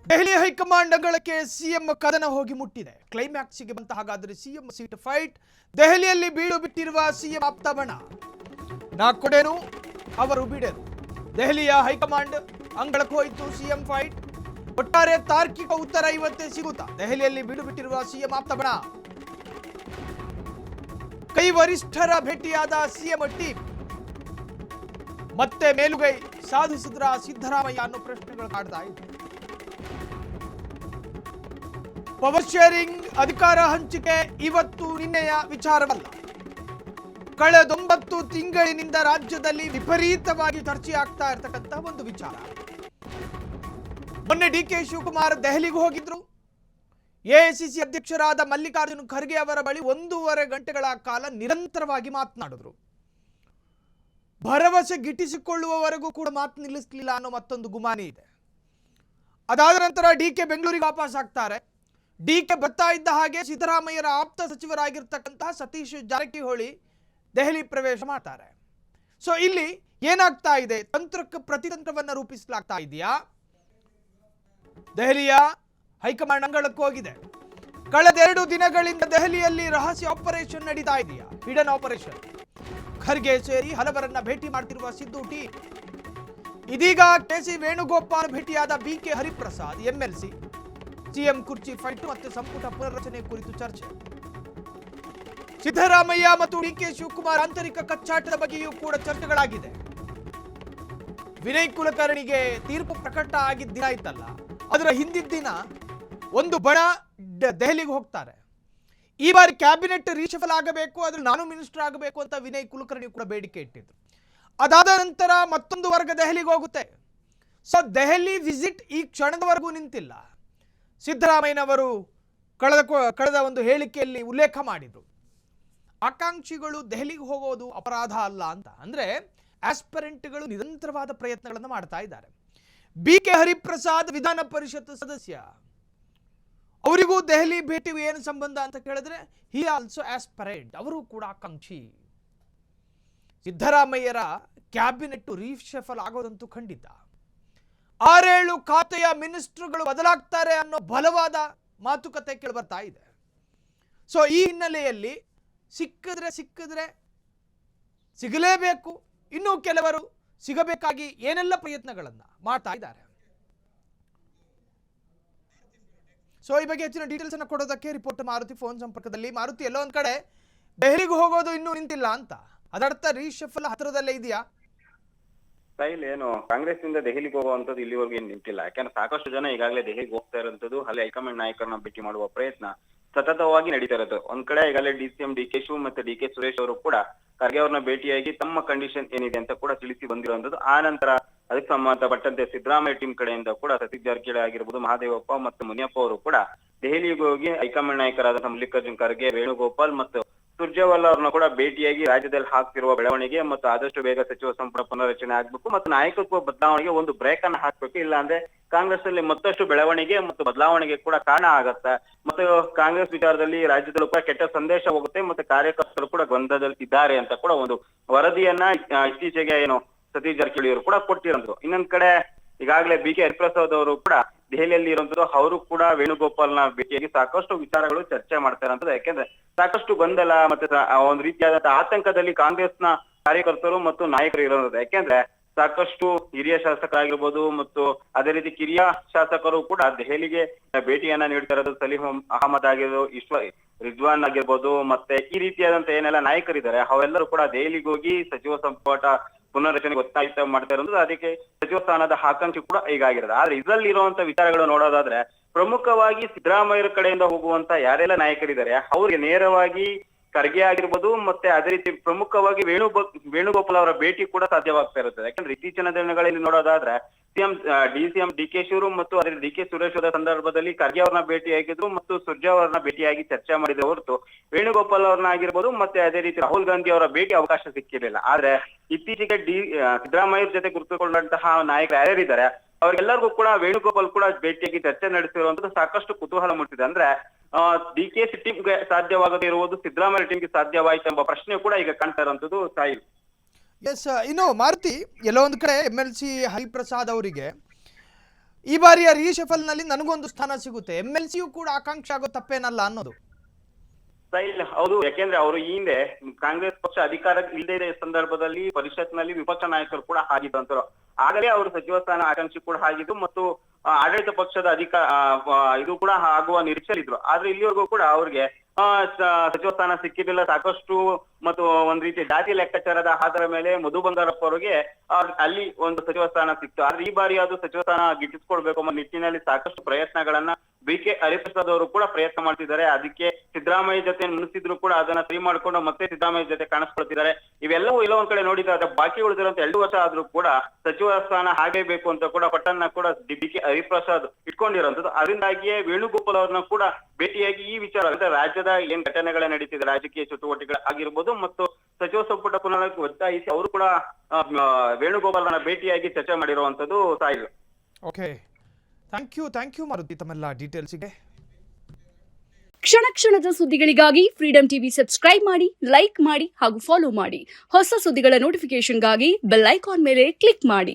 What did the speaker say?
Delhi high command ಅಂಗಳಕ್ಕೆ CM ಕದನ ಹೋಗಿ ಮುಟ್ಟಿದೆ. ಕ್ಲೈಮ್ಯಾಕ್ಸ್ಗೆ ಬಂತ. ಹಾಗಾದರೆ ಸಿಎಂ ಸೀಟ್ ಫೈಟ್. ದೆಹಲಿಯಲ್ಲಿ ಬೀಡು ಬಿಟ್ಟಿರುವ ಸಿಎಂ ಆಪ್ತ ಬಣ. ನಾ ಕೊಡೆನು ಅವರು ಬಿಡೆನು. ದೆಹಲಿಯ ಹೈಕಮಾಂಡ್ ಅಂಗಳಕ್ಕೆ ಹೋಯಿತು ಸಿಎಂ ಫೈಟ್. ಒಟ್ಟಾರೆ ತಾರ್ಕಿಕ ಉತ್ತರ ಇವತ್ತೇ ಸಿಗುತ್ತಾ? ದೆಹಲಿಯಲ್ಲಿ ಬೀಡು ಬಿಟ್ಟಿರುವ ಸಿಎಂ ಆಪ್ತ ಬಣ. ಕೈ ವರಿಷ್ಠರ ಭೇಟಿಯಾದ ಸಿಎಂ ಟೀಮ್ ಮತ್ತೆ ಮೇಲುಗೈ ಸಾಧಿಸಿದ್ರ ಸಿದ್ದರಾಮಯ್ಯ ಅನ್ನೋ ಪ್ರಶ್ನೆಗಳು ಕಾಡ್ತಾ ಇದೆ. ಪವರ್ ಶೇರಿಂಗ್ ಅಧಿಕಾರ ಹಂಚಿಕೆ ಇವತ್ತು ನಿನ್ನೆಯ ವಿಚಾರವಲ್ಲ. ಕಳೆದ 9 ತಿಂಗಳಿನಿಂದ ರಾಜ್ಯದಲ್ಲಿ ವಿಪರೀತವಾಗಿ ಚರ್ಚೆ ಆಗ್ತಾ ಇರತಕ್ಕಂತ ಒಂದು ವಿಚಾರ. ಮೊನ್ನೆ ಡಿಕೆ ಶಿವಕುಮಾರ್ ದೆಹಲಿಗೆ ಹೋಗಿದ್ರು. ಎಐಸಿಸಿ ಅಧ್ಯಕ್ಷರಾದ ಮಲ್ಲಿಕಾರ್ಜುನ ಖರ್ಗೆ ಅವರ ಬಳಿ 1.5 ಗಂಟೆಗಳ ಕಾಲ ನಿರಂತರವಾಗಿ ಮಾತನಾಡಿದ್ರು. ಭರವಸೆ ಗಿಟ್ಟಿಸಿಕೊಳ್ಳುವವರೆಗೂ ಕೂಡ ಮಾತು ನಿಲ್ಲಿಸಲಿಲ್ಲ ಅನ್ನೋ ಮತ್ತೊಂದು ಗುಮಾನಿ ಇದೆ. ಅದಾದ ನಂತರ ಡಿಕೆ ಬೆಂಗಳೂರಿಗೆ ವಾಪಸ್ ಆಗ್ತಾರೆ. ಡಿಕೆ ಬರ್ತಾ ಇದ್ದ ಹಾಗೆ ಸಿದ್ದರಾಮಯ್ಯರ ಆಪ್ತ ಸಚಿವರಾಗಿರ್ತಕ್ಕಂತಹ ಸತೀಶ್ ಜಾರಕಿಹೊಳಿ ದೆಹಲಿ ಪ್ರವೇಶ ಮಾಡ್ತಾರೆ. ಸೊ ಇಲ್ಲಿ ಏನಾಗ್ತಾ ಇದೆ? ತಂತ್ರಕ್ಕೆ ಪ್ರತಿತಂತ್ರವನ್ನು ರೂಪಿಸಲಾಗ್ತಾ ಇದೆಯಾ? ದೆಹಲಿಯ ಹೈಕಮಾಂಡ್ ಅಂಗಳಕ್ಕೆ ಹೋಗಿದೆ. ಕಳೆದ 2 ದಿನಗಳಿಂದ ದೆಹಲಿಯಲ್ಲಿ ರಹಸ್ಯ ಆಪರೇಷನ್ ನಡೀತಾ ಇದೆಯಾ? Hidden operation. ಖರ್ಗೆ ಸೇರಿ ಹಲವರನ್ನ ಭೇಟಿ ಮಾಡ್ತಿರುವ ಸಿದ್ದು ಟೀಮ್. ಇದೀಗ ಕೆಸಿ ವೇಣುಗೋಪಾಲ್ ಭೇಟಿಯಾದ ಬಿಕೆ ಹರಿಪ್ರಸಾದ್ ಎಂಎಲ್ಸಿ. ಸಿಎಂ ಕುರ್ಚಿ ಫೈಟ್ ಮತ್ತು ಸಂಪುಟ ಪುನರ್ರಚನೆ ಕುರಿತು ಚರ್ಚೆ. ಸಿದ್ದರಾಮಯ್ಯ ಮತ್ತು ಡಿಕೆ ಶಿವಕುಮಾರ್ ಆಂತರಿಕ ಕಚ್ಚಾಟದ ಬಗ್ಗೆಯೂ ಕೂಡ ಚರ್ಚೆಗಳಾಗಿದೆ. ವಿನಯ್ ಕುಲಕರ್ಣಿಗೆ ತೀರ್ಪು ಪ್ರಕಟ ಆಗಿದ್ದ ದಿನ ಇತ್ತಲ್ಲ, ಅದರ ಹಿಂದಿನ ದಿನ ಒಂದು ಬಣ ದೆಹಲಿಗೆ ಹೋಗ್ತಾರೆ. ಈ ಬಾರಿ ಕ್ಯಾಬಿನೆಟ್ ರೀಶಫಲ್ ಆಗಬೇಕು, ಅದ್ರ ನಾನು ಮಿನಿಸ್ಟರ್ ಆಗಬೇಕು ಅಂತ ವಿನಯ್ ಕುಲಕರ್ಣಿ ಕೂಡ ಬೇಡಿಕೆ ಇಟ್ಟಿದ್ರು. ಅದಾದ ನಂತರ ಮತ್ತೊಂದು ವರ್ಗ ದೆಹಲಿಗೆ ಹೋಗುತ್ತೆ. ಸೊ ದೆಹಲಿ ವಿಸಿಟ್ ಈ ಕ್ಷಣದವರೆಗೂ ನಿಂತಿಲ್ಲ. ಸಿದ್ದರಾಮಯ್ಯನವರು ಕಳೆದ ಒಂದು ಹೇಳಿಕೆಯಲ್ಲಿ ಉಲ್ಲೇಖ ಮಾಡಿದ್ರು, ಆಕಾಂಕ್ಷಿಗಳು ದೆಹಲಿಗೆ ಹೋಗೋದು ಅಪರಾಧ ಅಲ್ಲ ಅಂತ. ಅಂದ್ರೆ ಆಸ್ಪರೆಂಟ್ಗಳು ನಿರಂತರವಾದ ಪ್ರಯತ್ನಗಳನ್ನು ಮಾಡ್ತಾ ಇದ್ದಾರೆ. ಬಿಕೆ ಹರಿಪ್ರಸಾದ್ ವಿಧಾನ ಪರಿಷತ್ ಸದಸ್ಯ, ಅವರಿಗೂ ದೆಹಲಿ ಭೇಟಿ ಏನು ಸಂಬಂಧ ಅಂತ ಕೇಳಿದ್ರೆ ಹಿ ಆಲ್ಸೋ ಆಸ್ಪರೆಂಟ್, ಅವರು ಕೂಡ ಆಕಾಂಕ್ಷಿ. ಸಿದ್ದರಾಮಯ್ಯರ ಕ್ಯಾಬಿನೆಟ್ ರೀಶಫಲ್ ಆಗೋದಂತೂ ಖಂಡಿತ. 6-7 ಖಾತೆಯ ಮಿನಿಸ್ಟರ್ಗಳು ಬದಲಾಗ್ತಾರೆ ಅನ್ನೋ ಬಲವಾದ ಮಾತುಕತೆ ಕೇಳಿಬರ್ತಾ ಇದೆ. ಸೊ ಈ ಹಿನ್ನೆಲೆಯಲ್ಲಿ ಸಿಕ್ಕಿದ್ರೆ ಸಿಗಲೇಬೇಕು, ಇನ್ನೂ ಕೆಲವರು ಸಿಗಬೇಕಾಗಿ ಏನೆಲ್ಲ ಪ್ರಯತ್ನಗಳನ್ನ ಮಾಡ್ತಾ ಇದ್ದಾರೆ. ಸೊ ಈ ಬಗ್ಗೆ ಹೆಚ್ಚಿನ ಡೀಟೇಲ್ಸ್ ಅನ್ನು ಕೊಡೋದಕ್ಕೆ ರಿಪೋರ್ಟರ್ ಮಾರುತಿ ಫೋನ್ ಸಂಪರ್ಕದಲ್ಲಿ. ಮಾರುತಿ, ಎಲ್ಲೋ ಒಂದ್ ಕಡೆ ದೆಹಲಿಗೆ ಹೋಗೋದು ಇನ್ನೂ ನಿಂತಿಲ್ಲ ಅಂತ, ಅದರ್ಥ ರೀಶಫಲ್ ಹತ್ತಿರದಲ್ಲೇ ಇದೆಯಾ? ಸ್ಟೈಲ್ ಏನು ಕಾಂಗ್ರೆಸ್ ಇಂದ ದೆಹಲಿಗೆ ಹೋಗುವಂತದ್ದು ಇಲ್ಲಿವರೆಗೂ ಏನು ನಿಂತಿಲ್ಲ. ಯಾಕಂದ್ರೆ ಸಾಕಷ್ಟು ಜನ ಈಗಾಗಲೇ ದೆಹಲಿಗೆ ಹೋಗ್ತಾ ಇರುವಂತದ್ದು, ಅಲ್ಲಿ ಹೈಕಮಾಂಡ್ ನಾಯಕರನ್ನ ಭೇಟಿ ಮಾಡುವ ಪ್ರಯತ್ನ ಸತತವಾಗಿ ನಡೀತಾ ಇರೋದು. ಒಂದ್ ಕಡೆ ಈಗಾಗಲೇ ಡಿಸಿಎಂ ಡಿಕೆ ಶಿವ್ ಮತ್ತೆ ಡಿಕೆ ಸುರೇಶ್ ಅವರು ಕೂಡ ಖರ್ಗೆ ಅವ್ರನ್ನ ಭೇಟಿಯಾಗಿ ತಮ್ಮ ಕಂಡೀಷನ್ ಏನಿದೆ ಅಂತ ಕೂಡ ತಿಳಿಸಿ ಬಂದಿರುವಂತದ್ದು. ಆ ನಂತರ ಅದಕ್ಕೆ ಸಂಬಂಧಪಟ್ಟಂತೆ ಸಿದ್ದರಾಮಯ್ಯ ಟೀಮ್ ಕಡೆಯಿಂದ ಕೂಡ ಸತೀಶ್ ಜಾರಕಿಹೊಳಿ ಆಗಿರ್ಬೋದು, ಮಹಾದೇವಪ್ಪ ಮತ್ತು ಮುನಿಯಪ್ಪ ಅವರು ಕೂಡ ದೆಹಲಿಗೆ ಹೋಗಿ ಹೈಕಮಾಂಡ್ ನಾಯಕರಾದ ಮಲ್ಲಿಕಾರ್ಜುನ ಖರ್ಗೆ, ವೇಣುಗೋಪಾಲ್ ಮತ್ತು ಸುರ್ಜೇವಾಲಾ ಅವ್ರನ್ನ ಕೂಡ ಭೇಟಿಯಾಗಿ ರಾಜ್ಯದಲ್ಲಿ ಆಗ್ತಿರುವ ಬೆಳವಣಿಗೆ ಮತ್ತು ಆದಷ್ಟು ಬೇಗ ಸಚಿವ ಸಂಪುಟ ಪುನರ್ರಚನೆ ಆಗ್ಬೇಕು ಮತ್ತು ನಾಯಕತ್ವ ಬದಲಾವಣೆಗೆ ಒಂದು ಬ್ರೇಕ್ ಅನ್ನ ಹಾಕ್ಬೇಕು. ಇಲ್ಲ ಅಂದ್ರೆ ಕಾಂಗ್ರೆಸ್ ಅಲ್ಲಿ ಮತ್ತಷ್ಟು ಬೆಳವಣಿಗೆ ಮತ್ತು ಬದಲಾವಣೆಗೆ ಕೂಡ ಕಾರಣ ಆಗತ್ತೆ. ಮತ್ತು ಕಾಂಗ್ರೆಸ್ ವಿಚಾರದಲ್ಲಿ ರಾಜ್ಯದಲ್ಲೂ ಕೂಡ ಕೆಟ್ಟ ಸಂದೇಶ ಹೋಗುತ್ತೆ ಮತ್ತು ಕಾರ್ಯಕರ್ತರು ಕೂಡ ಗೊಂದಲದಲ್ಲಿ ಇದ್ದಾರೆ ಅಂತ ಕೂಡ ಒಂದು ವರದಿಯನ್ನ ಇತ್ತೀಚೆಗೆ ಏನು ಸತೀಶ್ ಜಾರಕಿಹೊಳಿ ಅವರು ಕೂಡ ಕೊಟ್ಟಿರೋದು. ಇನ್ನೊಂದ್ ಕಡೆ ಈಗಾಗಲೇ ಬಿಕೆ ಹರಿಪ್ರಸಾದ್ ಅವರು ಕೂಡ ದೆಹಲಿಯಲ್ಲಿ ಇರುವಂತದ್ದು, ಅವರು ಕೂಡ ವೇಣುಗೋಪಾಲ್ನ ಭೇಟಿಯಾಗಿ ಸಾಕಷ್ಟು ವಿಚಾರಗಳು ಚರ್ಚೆ ಮಾಡ್ತಾ ಇರೋಂಥದ್ದು. ಯಾಕೆಂದ್ರೆ ಸಾಕಷ್ಟು ಗೊಂದಲ ಮತ್ತೆ ಒಂದು ರೀತಿಯಾದಂತಹ ಆತಂಕದಲ್ಲಿ ಕಾಂಗ್ರೆಸ್ನ ಕಾರ್ಯಕರ್ತರು ಮತ್ತು ನಾಯಕರು ಇರೋದು. ಯಾಕೆಂದ್ರೆ ಸಾಕಷ್ಟು ಹಿರಿಯ ಶಾಸಕರಾಗಿರ್ಬೋದು ಮತ್ತು ಅದೇ ರೀತಿ ಕಿರಿಯ ಶಾಸಕರು ಕೂಡ ದೆಹಲಿಗೆ ಭೇಟಿಯನ್ನ ನೀಡ್ತಾ ಇರೋದು. ಸಲೀಂ ಅಹಮದ್ ಆಗಿರ್ಬೋದು, ರಿಜ್ವಾನ್ ಆಗಿರ್ಬೋದು, ಮತ್ತೆ ಈ ರೀತಿಯಾದಂತ ಏನೆಲ್ಲ ನಾಯಕರಿದ್ದಾರೆ ಅವೆಲ್ಲರೂ ಕೂಡ ದೆಹಲಿಗೆ ಹೋಗಿ ಸಚಿವ ಸಂಪುಟ ಪುನರ್ರಚನೆಗೆ ಒತ್ತಾಯ ಮಾಡ್ತಾ ಇರೋದು. ಅದಕ್ಕೆ ಸಚಿವ ಸ್ಥಾನದ ಆಕಾಂಕ್ಷಿ ಕೂಡ ಈಗಾಗಿರೋದು. ಆದ್ರೆ ಇದರಲ್ಲಿ ಇರುವಂತ ವಿಚಾರಗಳು ನೋಡೋದಾದ್ರೆ ಪ್ರಮುಖವಾಗಿ ಸಿದ್ದರಾಮಯ್ಯರ ಕಡೆಯಿಂದ ಹೋಗುವಂತ ಯಾರೆಲ್ಲ ನಾಯಕರಿದ್ದಾರೆ ಅವ್ರಿಗೆ ನೇರವಾಗಿ ಖರ್ಗೆ ಆಗಿರ್ಬೋದು ಮತ್ತೆ ಅದೇ ರೀತಿ ಪ್ರಮುಖವಾಗಿ ವೇಣುಗೋಪಾಲ್ ಅವರ ಭೇಟಿ ಕೂಡ ಸಾಧ್ಯವಾಗ್ತಾ ಇರುತ್ತದೆ. ಯಾಕಂದ್ರೆ ಇತ್ತೀಚಿನ ದಿನಗಳಲ್ಲಿ ನೋಡೋದಾದ್ರೆ ಡಿಸಿಎಂ ಡಿಕೆ ಶಿವರು ಮತ್ತು ಅದೇ ಡಿಕೆ ಸುರೇಶ್ ಸಂದರ್ಭದಲ್ಲಿ ಖರ್ಗೆ ಅವ್ರನ್ನ ಭೇಟಿಯಾಗಿದ್ರು ಮತ್ತು ಸುರ್ಜಾ ಅವರನ್ನ ಭೇಟಿಯಾಗಿ ಚರ್ಚೆ ಮಾಡಿದ ಹೊರತು ವೇಣುಗೋಪಾಲ್ ಅವ್ರನ್ನ ಆಗಿರ್ಬೋದು ಮತ್ತೆ ಅದೇ ರೀತಿ ರಾಹುಲ್ ಗಾಂಧಿ ಅವರ ಭೇಟಿ ಅವಕಾಶ ಸಿಕ್ಕಿರಲಿಲ್ಲ. ಆದ್ರೆ ಇತ್ತೀಚೆಗೆ ಸಿದ್ದರಾಮಯ್ಯ ಜೊತೆ ಗುರುತಿಸಿಕೊಂಡಂತಹ ನಾಯಕರು ಯಾರ್ಯಾರಿದ್ದಾರೆ ಅವ್ರಿಗೆಲ್ಲರಿಗೂ ಕೂಡ ವೇಣುಗೋಪಾಲ್ ಕೂಡ ಭೇಟಿಯಾಗಿ ಚರ್ಚೆ ನಡೆಸಿರುವಂತದ್ದು ಸಾಕಷ್ಟು ಕುತೂಹಲ ಮೂಡಿಸಿದೆ. ಅಂದ್ರೆ ಡಿಕೆಸಿ ಟೀಮ್ಗೆ ಸಾಧ್ಯವಾಗದೇ ಇರುವುದು ಸಿದ್ದರಾಮಯ್ಯ ಟೀಮ್ಗೆ ಸಾಧ್ಯವಾಯಿತು ಎಂಬ ಪ್ರಶ್ನೆ ಕೂಡ ಈಗ ಕಾಣ್ತಾ ಇರುವಂತದ್ದು ಸಾಯಿಲ್. ಎಸ್, ಇನ್ನು ಮಾರುತಿ, ಎಲ್ಲೋ ಒಂದು ಕಡೆ MLC ಹರಿಪ್ರಸಾದ್ ಅವರಿಗೆ ಈ ಬಾರಿಯ ರೀಶಫಲ್ ನಲ್ಲಿ ನನಗೊಂದು ಸ್ಥಾನ ಸಿಗುತ್ತೆ, MLC ಯು ಕೂಡ ಆಕಾಂಕ್ಷಿ ಆಗೋ ತಪ್ಪೇನಲ್ಲ ಅನ್ನೋದು. ಸ್ಟೈಲ್ ಹೌದು, ಯಾಕೆಂದ್ರೆ ಅವರು ಈ ಹಿಂದೆ ಕಾಂಗ್ರೆಸ್ ಪಕ್ಷ ಅಧಿಕಾರ ಇಲ್ಲದೆ ಸಂದರ್ಭದಲ್ಲಿ ಪರಿಷತ್ನಲ್ಲಿ ವಿಪಕ್ಷ ನಾಯಕರು ಕೂಡ ಆಗಿದ್ದಂತರು. ಆಗಲೇ ಅವರು ಸಚಿವ ಸ್ಥಾನ ಆಕಾಂಕ್ಷಿ ಕೂಡ ಆಗಿದ್ದು ಮತ್ತು ಆಡಳಿತ ಪಕ್ಷದ ಇದು ಕೂಡ ಆಗುವ ನಿರೀಕ್ಷೆಯಲ್ಲಿದ್ರು. ಆದ್ರೆ ಇಲ್ಲಿವರೆಗೂ ಕೂಡ ಅವ್ರಿಗೆ ಸಚಿವ ಸ್ಥಾನ ಸಿಕ್ಕಿರಲಿಲ್ಲ. ಸಾಕಷ್ಟು ಮತ್ತು ಒಂದ್ ರೀತಿ ಜಾತಿ ಲೆಕ್ಕಾಚಾರದ ಆಧಾರ ಮೇಲೆ ಮಧು ಬಂಗಾರಪ್ಪ ಅವರಿಗೆ ಅಲ್ಲಿ ಒಂದು ಸಚಿವ ಸ್ಥಾನ ಸಿಕ್ತು. ಆದ್ರೆ ಈ ಬಾರಿ ಅದು ಸಚಿವ ಸ್ಥಾನ ಗಿಟ್ಟಿಸ್ಕೊಳ್ಬೇಕು ಅನ್ನೋ ನಿಟ್ಟಿನಲ್ಲಿ ಸಾಕಷ್ಟು ಪ್ರಯತ್ನಗಳನ್ನ BK ಹರಿಪ್ರಸಾದ್ ಅವರು ಕೂಡ ಪ್ರಯತ್ನ ಮಾಡ್ತಿದ್ದಾರೆ. ಅದಕ್ಕೆ ಸಿದ್ದರಾಮಯ್ಯ ಜೊತೆ ಮುನಿಸಿದ್ರು ಕೂಡ ಅದನ್ನ ಸರಿ ಮಾಡ್ಕೊಂಡು ಮತ್ತೆ ಸಿದ್ದರಾಮಯ್ಯ ಜೊತೆ ಕಾಣಿಸ್ಕೊಳ್ತಿದ್ದಾರೆ. ಇವೆಲ್ಲವೂ ಇಲ್ಲ ಒಂದ್ ಕಡೆ ನೋಡಿದ್ರೆ ಬಾಕಿ ಉಳಿದಿರುವಂತ 2 ವರ್ಷ ಆದ್ರೂ ಕೂಡ ಸಚಿವ ಸ್ಥಾನ ಹಾಗೇ ಬೇಕು ಅಂತ ಕೂಡ ಪಟ್ಟನ್ನ ಕೂಡ BK ಹರಿಪ್ರಸಾದ್ ಇಟ್ಕೊಂಡಿರುವಂತದ್ದು. ಅದರಿಂದಾಗಿಯೇ ವೇಣುಗೋಪಾಲ್ ಅವ್ರನ್ನ ಕೂಡ ಭೇಟಿಯಾಗಿ ಈ ವಿಚಾರ ರಾಜ್ಯದ ಏನ್ ಘಟನೆಗಳ ನಡೀತಿದೆ, ರಾಜಕೀಯ ಚಟುವಟಿಕೆಗಳು ಆಗಿರ್ಬೋದು ಮತ್ತು ಸಚಿವ ಸಂಪುಟ ಪುನಃ ಒತ್ತಾಯಿಸಿ ಅವರು ಕೂಡ ವೇಣುಗೋಪಾಲ್ನ ಭೇಟಿಯಾಗಿ ಚರ್ಚೆ ಮಾಡಿರುವಂತದ್ದು ಸಾಯಿಲ್. ಓಕೆ, ಥ್ಯಾಂಕ್ ಯು ಮಾರುತಿ ತಮ್ಮೆಲ್ಲ ಡೀಟೇಲ್ಸ್ಗೆ. ಕ್ಷಣ ಕ್ಷಣದ ಸುದ್ದಿಗಳಿಗಾಗಿ ಫ್ರೀಡಂ ಟಿವಿ ಸಬ್ಸ್ಕ್ರೈಬ್ ಮಾಡಿ, ಲೈಕ್ ಮಾಡಿ ಹಾಗೂ ಫಾಲೋ ಮಾಡಿ. ಹೊಸ ಸುದ್ದಿಗಳ ನೋಟಿಫಿಕೇಶನ್ಗಾಗಿ ಬೆಲ್ ಐಕಾನ್ ಮೇಲೆ ಕ್ಲಿಕ್ ಮಾಡಿ.